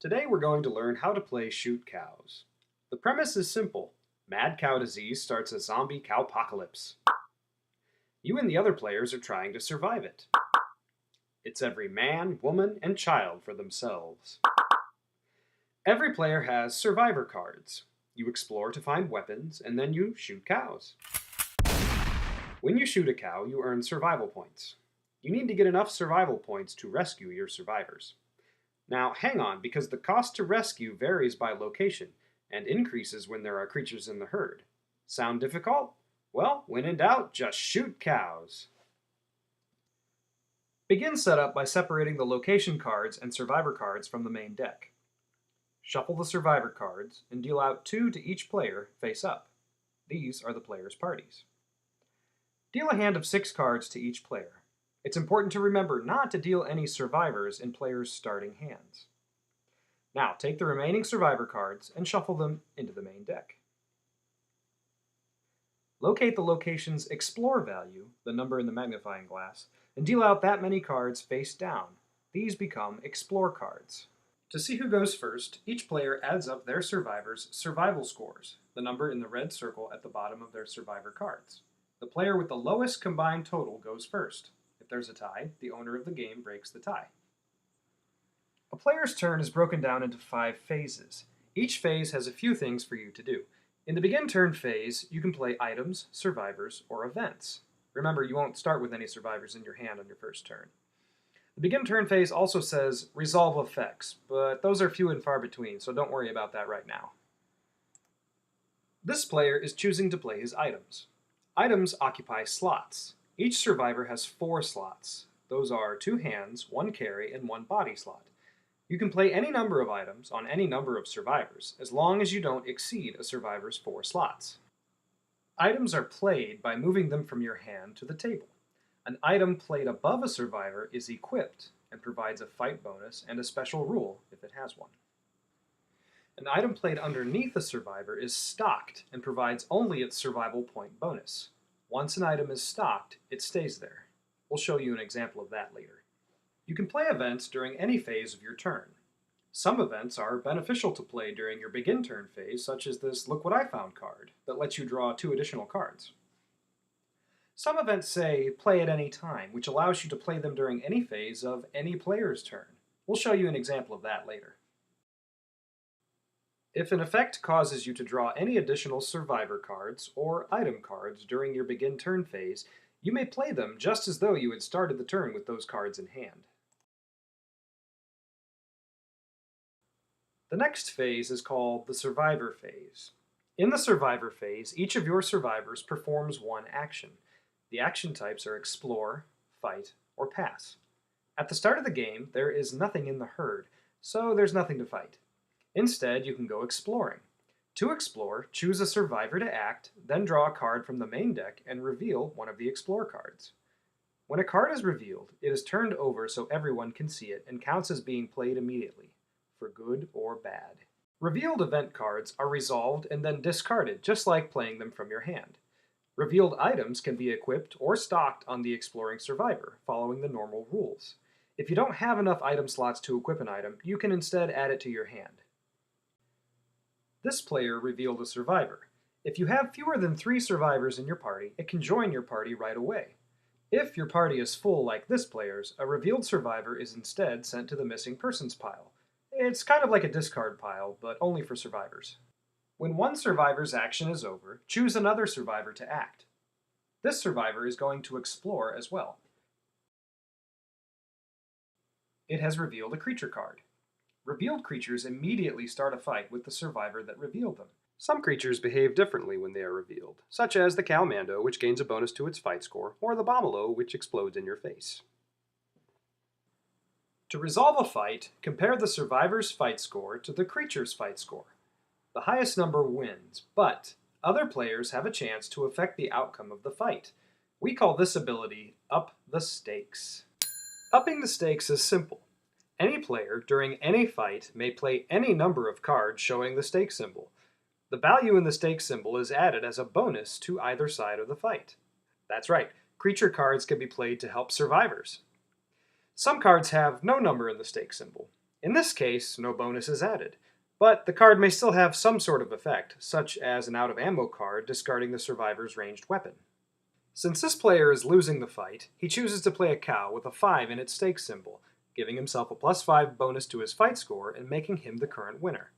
Today we're going to learn how to play Shoot Cows. The premise is simple. Mad cow disease starts a zombie cowpocalypse. You and the other players are trying to survive it. It's every man, woman, and child for themselves. Every player has survivor cards. You explore to find weapons, and then you shoot cows. When you shoot a cow, you earn survival points. You need to get enough survival points to rescue your survivors. Now, hang on, because the cost to rescue varies by location and increases when there are creatures in the herd. Sound difficult? Well, when in doubt, just shoot cows. Begin setup by separating the location cards and survivor cards from the main deck. Shuffle the survivor cards and deal out 2 to each player face up. These are the players' parties. Deal a hand of 6 cards to each player. It's important to remember not to deal any survivors in players' starting hands. Now, take the remaining survivor cards and shuffle them into the main deck. Locate the location's Explore value, the number in the magnifying glass, and deal out that many cards face down. These become Explore cards. To see who goes first, each player adds up their survivors' survival scores, the number in the red circle at the bottom of their survivor cards. The player with the lowest combined total goes first. If there's a tie, the owner of the game breaks the tie. A player's turn is broken down into 5 phases. Each phase has a few things for you to do. In the begin turn phase, you can play items, survivors, or events. Remember, you won't start with any survivors in your hand on your first turn. The begin turn phase also says resolve effects, but those are few and far between, so don't worry about that right now. This player is choosing to play his items. Items occupy slots. Each survivor has 4 slots. Those are 2 hands, 1 carry, and 1 body slot. You can play any number of items on any number of survivors, as long as you don't exceed a survivor's 4 slots. Items are played by moving them from your hand to the table. An item played above a survivor is equipped and provides a fight bonus and a special rule if it has one. An item played underneath a survivor is stocked and provides only its survival point bonus. Once an item is stocked, it stays there. We'll show you an example of that later. You can play events during any phase of your turn. Some events are beneficial to play during your begin turn phase, such as this Look What I Found card that lets you draw 2 additional cards. Some events say play at any time, which allows you to play them during any phase of any player's turn. We'll show you an example of that later. If an effect causes you to draw any additional survivor cards or item cards during your begin turn phase, you may play them just as though you had started the turn with those cards in hand. The next phase is called the survivor phase. In the survivor phase, each of your survivors performs one action. The action types are explore, fight, or pass. At the start of the game, there is nothing in the herd, so there's nothing to fight. Instead, you can go exploring. To explore, choose a survivor to act, then draw a card from the main deck and reveal one of the explore cards. When a card is revealed, it is turned over so everyone can see it and counts as being played immediately, for good or bad. Revealed event cards are resolved and then discarded, just like playing them from your hand. Revealed items can be equipped or stocked on the exploring survivor, following the normal rules. If you don't have enough item slots to equip an item, you can instead add it to your hand. This player revealed a survivor. If you have fewer than 3 survivors in your party, it can join your party right away. If your party is full like this player's, a revealed survivor is instead sent to the missing persons pile. It's kind of like a discard pile, but only for survivors. When one survivor's action is over, choose another survivor to act. This survivor is going to explore as well. It has revealed a creature card. Revealed creatures immediately start a fight with the survivor that revealed them. Some creatures behave differently when they are revealed, such as the Cowmando, which gains a bonus to its fight score, or the Bomalo, which explodes in your face. To resolve a fight, compare the survivor's fight score to the creature's fight score. The highest number wins, but other players have a chance to affect the outcome of the fight. We call this ability Up the Stakes. Upping the stakes is simple. Any player, during any fight, may play any number of cards showing the stake symbol. The value in the stake symbol is added as a bonus to either side of the fight. That's right, creature cards can be played to help survivors. Some cards have no number in the stake symbol. In this case, no bonus is added, but the card may still have some sort of effect, such as an out-of-ammo card discarding the survivor's ranged weapon. Since this player is losing the fight, he chooses to play a cow with a 5 in its stake symbol, giving himself a +5 bonus to his fight score and making him the current winner.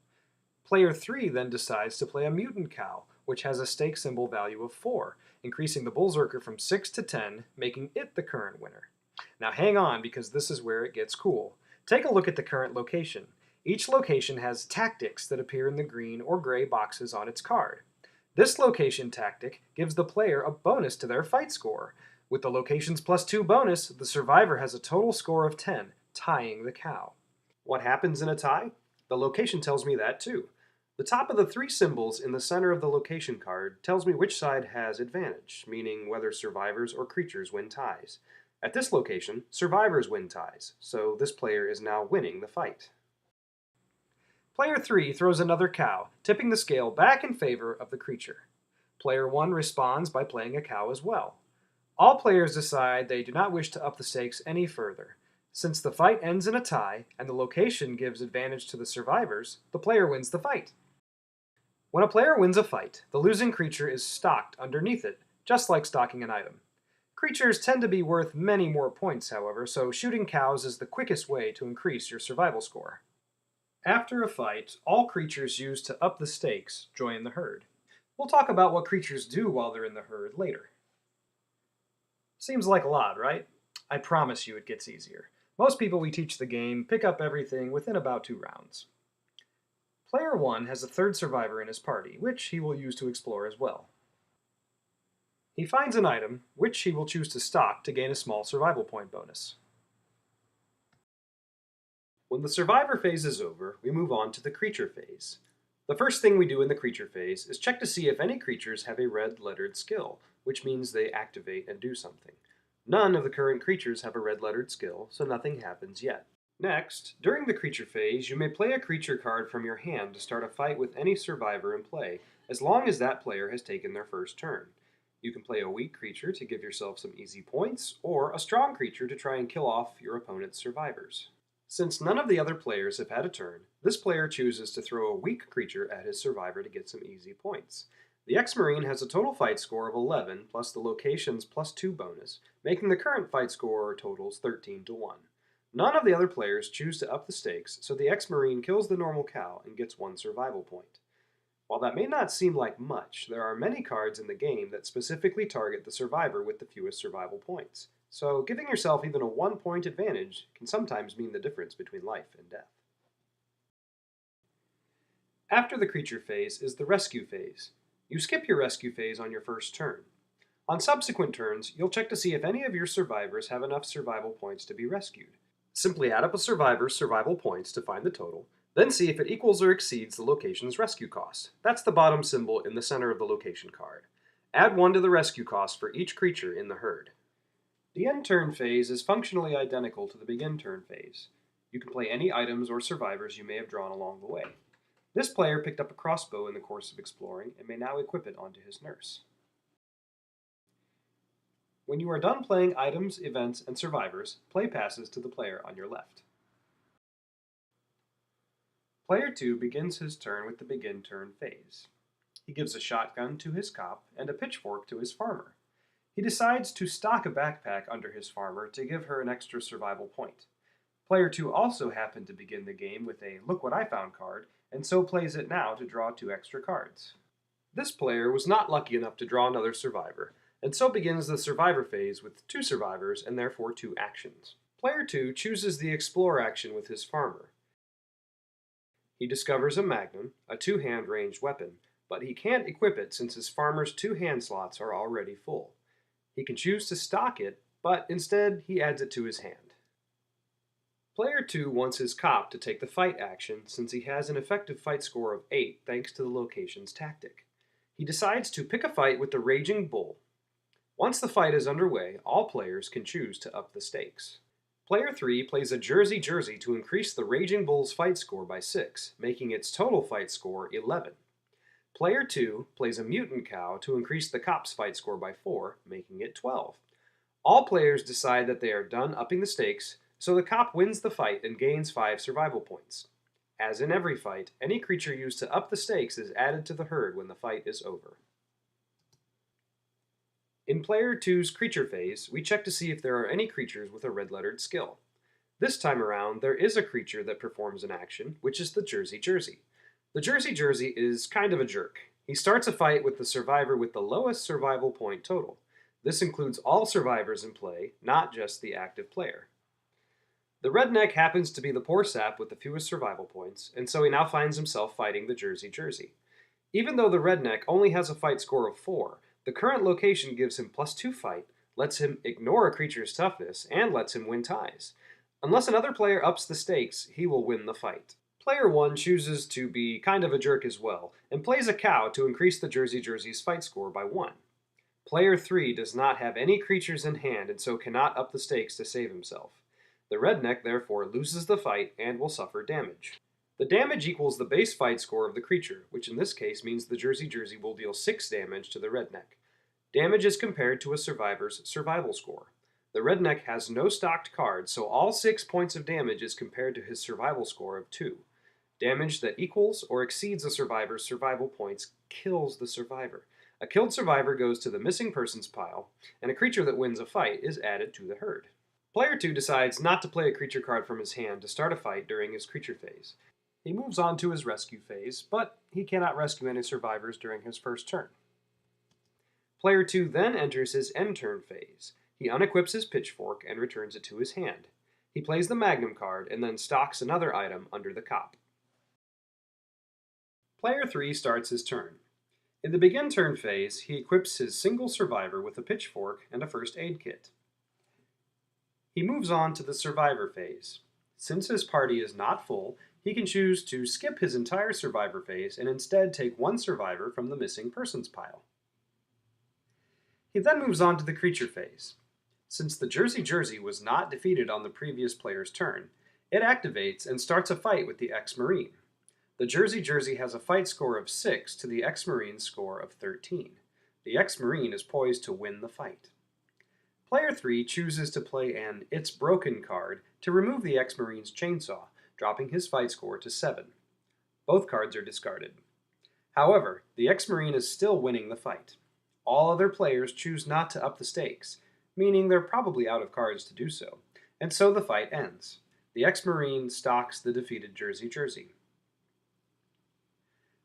Player 3 then decides to play a mutant cow, which has a stake symbol value of 4, increasing the Berserker from 6 to 10, making it the current winner. Now hang on, because this is where it gets cool. Take a look at the current location. Each location has tactics that appear in the green or gray boxes on its card. This location tactic gives the player a bonus to their fight score. With the location's +2 bonus, the survivor has a total score of 10, tying the cow. What happens in a tie? The location tells me that too. The top of the 3 symbols in the center of the location card tells me which side has advantage, meaning whether survivors or creatures win ties. At this location, survivors win ties, so this player is now winning the fight. Player 3 throws another cow, tipping the scale back in favor of the creature. Player 1 responds by playing a cow as well. All players decide they do not wish to up the stakes any further. Since the fight ends in a tie, and the location gives advantage to the survivors, the player wins the fight. When a player wins a fight, the losing creature is stocked underneath it, just like stocking an item. Creatures tend to be worth many more points, however, so shooting cows is the quickest way to increase your survival score. After a fight, all creatures used to up the stakes join the herd. We'll talk about what creatures do while they're in the herd later. Seems like a lot, right? I promise you it gets easier. Most people we teach the game pick up everything within about 2 rounds. Player 1 has a 3rd survivor in his party, which he will use to explore as well. He finds an item, which he will choose to stock to gain a small survival point bonus. When the survivor phase is over, we move on to the creature phase. The first thing we do in the creature phase is check to see if any creatures have a red-lettered skill, which means they activate and do something. None of the current creatures have a red-lettered skill, so nothing happens yet. Next, during the creature phase, you may play a creature card from your hand to start a fight with any survivor in play, as long as that player has taken their first turn. You can play a weak creature to give yourself some easy points, or a strong creature to try and kill off your opponent's survivors. Since none of the other players have had a turn, this player chooses to throw a weak creature at his survivor to get some easy points. The Ex-Marine has a total fight score of 11 plus the location's +2 bonus, making the current fight score totals 13 to 1. None of the other players choose to up the stakes, so the Ex-Marine kills the normal cow and gets 1 survival point. While that may not seem like much, there are many cards in the game that specifically target the survivor with the fewest survival points. So giving yourself even a 1-point advantage can sometimes mean the difference between life and death. After the creature phase is the rescue phase. You skip your rescue phase on your first turn. On subsequent turns, you'll check to see if any of your survivors have enough survival points to be rescued. Simply add up a survivor's survival points to find the total, then see if it equals or exceeds the location's rescue cost. That's the bottom symbol in the center of the location card. Add 1 to the rescue cost for each creature in the herd. The end turn phase is functionally identical to the begin turn phase. You can play any items or survivors you may have drawn along the way. This player picked up a crossbow in the course of exploring and may now equip it onto his nurse. When you are done playing items, events, and survivors, play passes to the player on your left. Player 2 begins his turn with the begin turn phase. He gives a shotgun to his cop and a pitchfork to his farmer. He decides to stock a backpack under his farmer to give her an extra survival point. Player 2 also happened to begin the game with a Look What I Found card, and so plays it now to draw 2 extra cards. This player was not lucky enough to draw another survivor, and so begins the survivor phase with 2 survivors and therefore 2 actions. Player 2 chooses the explore action with his farmer. He discovers a magnum, a 2-hand ranged weapon, but he can't equip it since his farmer's 2 hand slots are already full. He can choose to stock it, but instead he adds it to his hand. Player 2 wants his cop to take the fight action since he has an effective fight score of 8 thanks to the location's tactic. He decides to pick a fight with the Raging Bull. Once the fight is underway, all players can choose to up the stakes. Player 3 plays a Jersey to increase the Raging Bull's fight score by 6, making its total fight score 11. Player 2 plays a Mutant Cow to increase the cop's fight score by 4, making it 12. All players decide that they are done upping the stakes, so the cop wins the fight and gains 5 survival points. As in every fight, any creature used to up the stakes is added to the herd when the fight is over. In Player 2's creature phase, we check to see if there are any creatures with a red-lettered skill. This time around, there is a creature that performs an action, which is the Jersey Jersey. The Jersey Jersey is kind of a jerk. He starts a fight with the survivor with the lowest survival point total. This includes all survivors in play, not just the active player. The redneck happens to be the poor sap with the fewest survival points, and so he now finds himself fighting the Jersey Jersey. Even though the redneck only has a fight score of 4, the current location gives him +2 fight, lets him ignore a creature's toughness, and lets him win ties. Unless another player ups the stakes, he will win the fight. Player 1 chooses to be kind of a jerk as well, and plays a cow to increase the Jersey Jersey's fight score by 1. Player 3 does not have any creatures in hand and so cannot up the stakes to save himself. The redneck therefore loses the fight and will suffer damage. The damage equals the base fight score of the creature, which in this case means the Jersey Jersey will deal 6 damage to the redneck. Damage is compared to a survivor's survival score. The redneck has no stocked cards, so all 6 points of damage is compared to his survival score of 2. Damage that equals or exceeds a survivor's survival points kills the survivor. A killed survivor goes to the missing persons pile, and a creature that wins a fight is added to the herd. Player 2 decides not to play a creature card from his hand to start a fight during his creature phase. He moves on to his rescue phase, but he cannot rescue any survivors during his first turn. Player 2 then enters his end turn phase. He unequips his pitchfork and returns it to his hand. He plays the Magnum card and then stocks another item under the cop. Player 3 starts his turn. In the begin turn phase, he equips his single survivor with a pitchfork and a first aid kit. He moves on to the survivor phase. Since his party is not full, he can choose to skip his entire survivor phase and instead take 1 survivor from the missing persons pile. He then moves on to the creature phase. Since the Jersey Jersey was not defeated on the previous player's turn, it activates and starts a fight with the ex-Marine. The Jersey Jersey has a fight score of 6 to the ex-Marine's score of 13. The ex-Marine is poised to win the fight. Player 3 chooses to play an It's Broken card to remove the ex-Marine's chainsaw, dropping his fight score to 7. Both cards are discarded. However, the ex-Marine is still winning the fight. All other players choose not to up the stakes, meaning they're probably out of cards to do so, and so the fight ends. The ex-Marine stalks the defeated Jersey Jersey.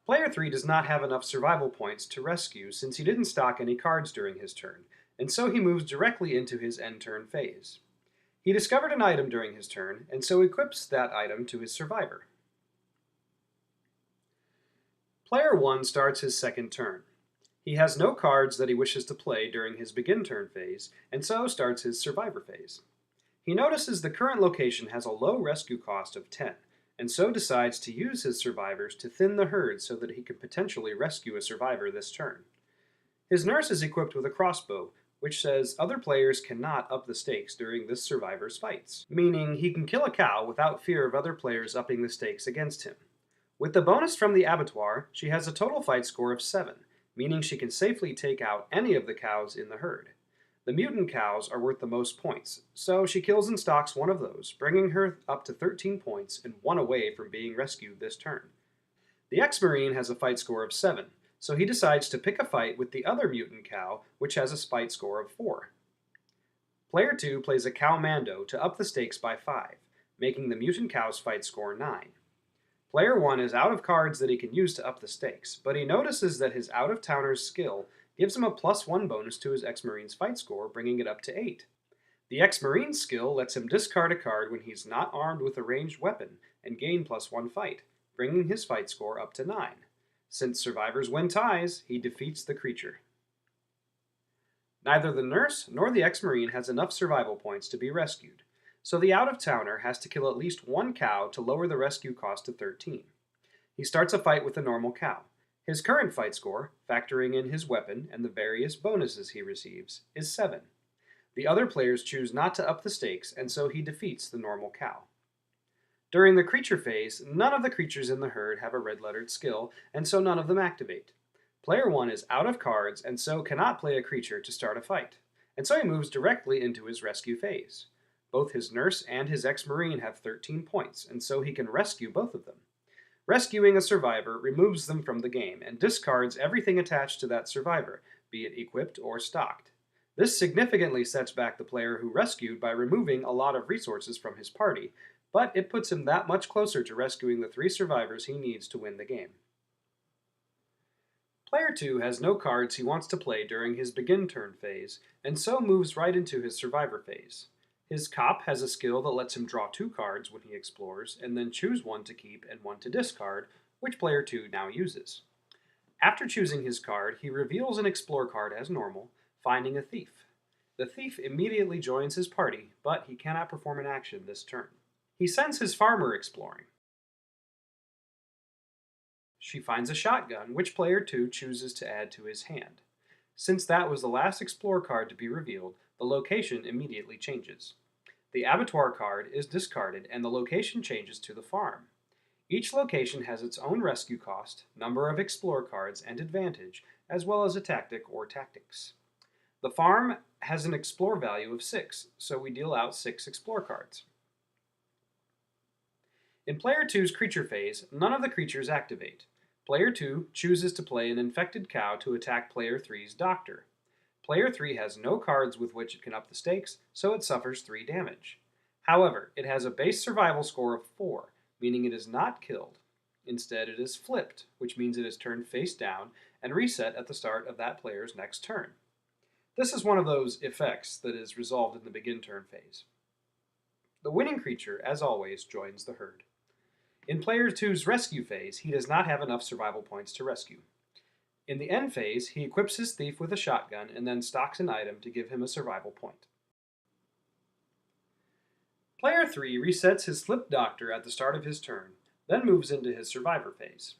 Player 3 does not have enough survival points to rescue since he didn't stock any cards during his turn, and so he moves directly into his end turn phase. He discovered an item during his turn, and so equips that item to his survivor. Player 1 starts his second turn. He has no cards that he wishes to play during his begin turn phase, and so starts his survivor phase. He notices the current location has a low rescue cost of 10, and so decides to use his survivors to thin the herd so that he can potentially rescue a survivor this turn. His nurse is equipped with a crossbow, which says other players cannot up the stakes during this survivor's fights, meaning he can kill a cow without fear of other players upping the stakes against him. With the bonus from the abattoir, she has a total fight score of 7, meaning she can safely take out any of the cows in the herd. The mutant cows are worth the most points, so she kills and stalks one of those, bringing her up to 13 points and 1 away from being rescued this turn. The ex-Marine has a fight score of 7, so he decides to pick a fight with the other mutant cow, which has a fight score of 4. Player 2 plays a cow Mando to up the stakes by 5, making the mutant cow's fight score 9. Player 1 is out of cards that he can use to up the stakes, but he notices that his out-of-towner's skill gives him a +1 bonus to his ex-Marine's fight score, bringing it up to 8. The ex-Marine's skill lets him discard a card when he's not armed with a ranged weapon and gain +1 fight, bringing his fight score up to 9. Since survivors win ties, he defeats the creature. Neither the nurse nor the ex-Marine has enough survival points to be rescued, so the out-of-towner has to kill at least 1 cow to lower the rescue cost to 13. He starts a fight with a normal cow. His current fight score, factoring in his weapon and the various bonuses he receives, is 7. The other players choose not to up the stakes, and so he defeats the normal cow. During the creature phase, none of the creatures in the herd have a red-lettered skill, and so none of them activate. Player 1 is out of cards, and so cannot play a creature to start a fight, and so he moves directly into his rescue phase. Both his nurse and his ex-marine have 13 points, and so he can rescue both of them. Rescuing a survivor removes them from the game and discards everything attached to that survivor, be it equipped or stocked. This significantly sets back the player who rescued by removing a lot of resources from his party, but it puts him that much closer to rescuing the 3 survivors he needs to win the game. Player 2 has no cards he wants to play during his begin turn phase, and so moves right into his survivor phase. His cop has a skill that lets him draw 2 cards when he explores, and then choose one to keep and one to discard, which player 2 now uses. After choosing his card, he reveals an explore card as normal, finding a thief. The thief immediately joins his party, but he cannot perform an action this turn. He sends his farmer exploring. She finds a shotgun, which player 2 chooses to add to his hand. Since that was the last explore card to be revealed, the location immediately changes. The abattoir card is discarded and the location changes to the farm. Each location has its own rescue cost, number of explore cards, and advantage, as well as a tactic or tactics. The farm has an explore value of 6, so we deal out 6 explore cards. In Player 2's creature phase, none of the creatures activate. Player 2 chooses to play an infected cow to attack Player 3's doctor. Player 3 has no cards with which it can up the stakes, so it suffers 3 damage. However, it has a base survival score of 4, meaning it is not killed. Instead, it is flipped, which means it is turned face down and reset at the start of that player's next turn. This is one of those effects that is resolved in the begin turn phase. The winning creature, as always, joins the herd. In Player 2's rescue phase, he does not have enough survival points to rescue. In the end phase, he equips his thief with a shotgun and then stocks an item to give him a survival point. Player 3 resets his flipped doctor at the start of his turn, then moves into his survivor phase.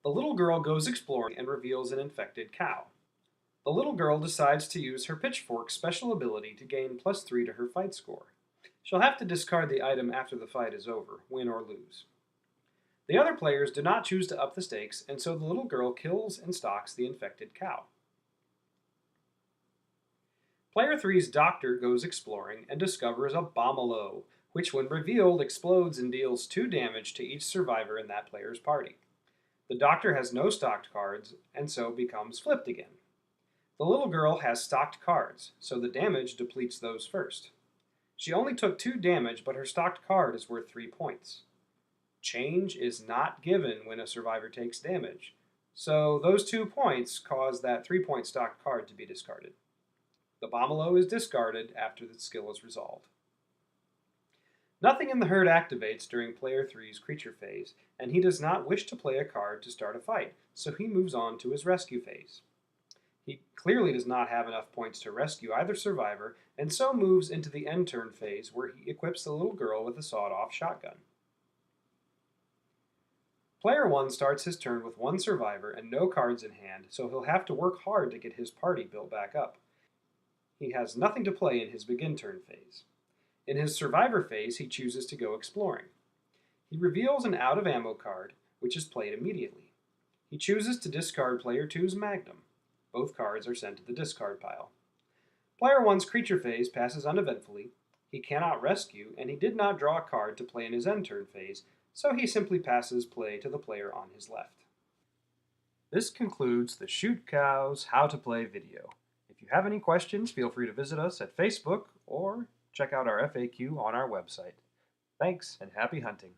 The little girl goes exploring and reveals an infected cow. The little girl decides to use her pitchfork special ability to gain +3 to her fight score. She'll have to discard the item after the fight is over, win or lose. The other players do not choose to up the stakes, and so the little girl kills and stalks the infected cow. Player 3's doctor goes exploring and discovers a Bomalo, which when revealed explodes and deals 2 damage to each survivor in that player's party. The doctor has no stocked cards, and so becomes flipped again. The little girl has stocked cards, so the damage depletes those first. She only took 2 damage, but her stocked card is worth 3 points. Change is not given when a survivor takes damage, so those 2 points cause that 3-point stocked card to be discarded. The Bomalo is discarded after the skill is resolved. Nothing in the herd activates during Player 3's creature phase, and he does not wish to play a card to start a fight, so he moves on to his rescue phase. He clearly does not have enough points to rescue either survivor, and so moves into the end turn phase where he equips the little girl with a sawed-off shotgun. Player 1 starts his turn with 1 survivor and no cards in hand, so he'll have to work hard to get his party built back up. He has nothing to play in his begin turn phase. In his survivor phase, he chooses to go exploring. He reveals an out of ammo card, which is played immediately. He chooses to discard Player 2's Magnum. Both cards are sent to the discard pile. Player 1's creature phase passes uneventfully. He cannot rescue, and he did not draw a card to play in his end turn phase, so he simply passes play to the player on his left. This concludes the Shoot Cows How to Play video. If you have any questions, feel free to visit us at Facebook or check out our FAQ on our website. Thanks, and happy hunting.